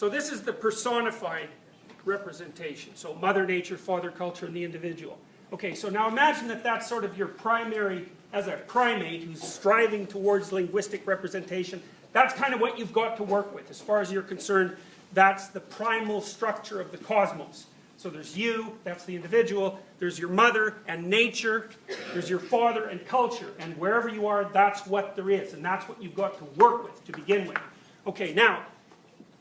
So this is the personified representation. So Mother Nature, Father Culture, and the individual. Okay, so now imagine that that's sort of your primary, as a primate who's striving towards linguistic representation, that's kind of what you've got to work with. As far as you're concerned, that's the primal structure of the cosmos. So there's you, that's the individual, there's your mother and nature, there's your father and culture, and wherever you are, that's what there is, and that's what you've got to work with to begin with. Okay, now,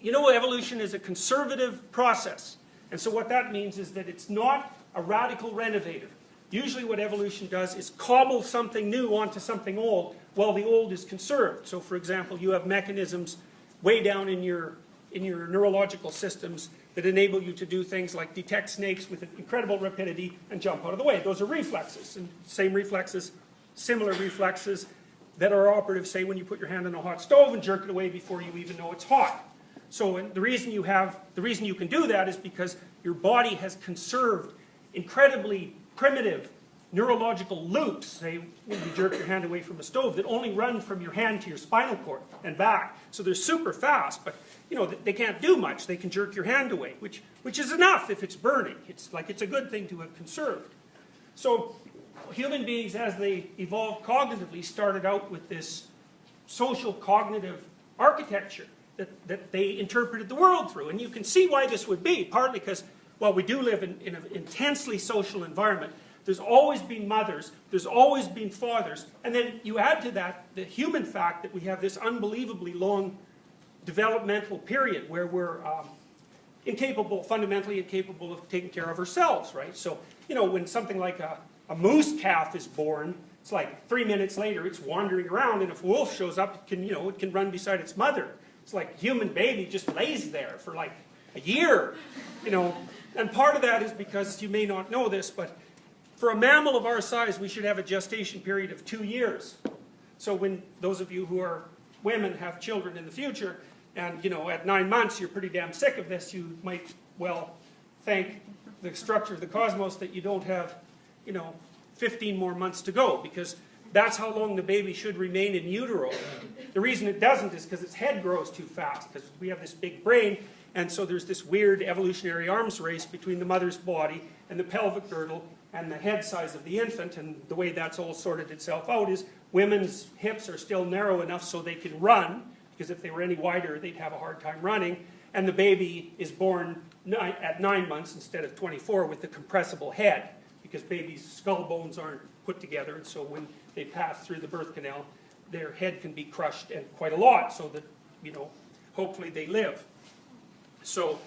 you know evolution is a conservative process, and so what that means is that it's not a radical renovator. Usually what evolution does is cobble something new onto something old while the old is conserved. So for example, you have mechanisms way down in your neurological systems that enable you to do things like detect snakes with incredible rapidity and jump out of the way. Those are reflexes, and same reflexes, similar reflexes that are operative, say, when you put your hand on a hot stove and jerk it away before you even know it's hot. So the reason you can do that is because your body has conserved incredibly primitive neurological loops, say when you jerk your hand away from a stove, that only run from your hand to your spinal cord and back. So they're super fast, but you know, they can't do much. They can jerk your hand away, which is enough if it's burning. It's a good thing to have conserved. So human beings, as they evolved cognitively, started out with this social cognitive architecture that they interpreted the world through. And you can see why this would be, partly because, well, we do live in an intensely social environment. There's always been mothers, there's always been fathers, and then you add to that the human fact that we have this unbelievably long developmental period where we're fundamentally incapable of taking care of ourselves, right? So, you know, when something like a moose calf is born, it's like 3 minutes later it's wandering around, and if a wolf shows up, it can run beside its mother. It's like a human baby just lays there for like a year, you know. And part of that is because, you may not know this, but for a mammal of our size, we should have a gestation period of 2 years. So when those of you who are women have children in the future, and you know, at 9 months you're pretty damn sick of this, you might well thank the structure of the cosmos that you don't have, you know, 15 more months to go, because that's how long the baby should remain in utero. The reason it doesn't is because its head grows too fast, because we have this big brain, and so there's this weird evolutionary arms race between the mother's body and the pelvic girdle and the head size of the infant, and the way that's all sorted itself out is women's hips are still narrow enough so they can run, because if they were any wider they'd have a hard time running, and the baby is born at 9 months instead of 24 with the compressible head, because babies' skull bones aren't put together, and so when they pass through the birth canal, their head can be crushed and quite a lot, so that, you know, hopefully they live. So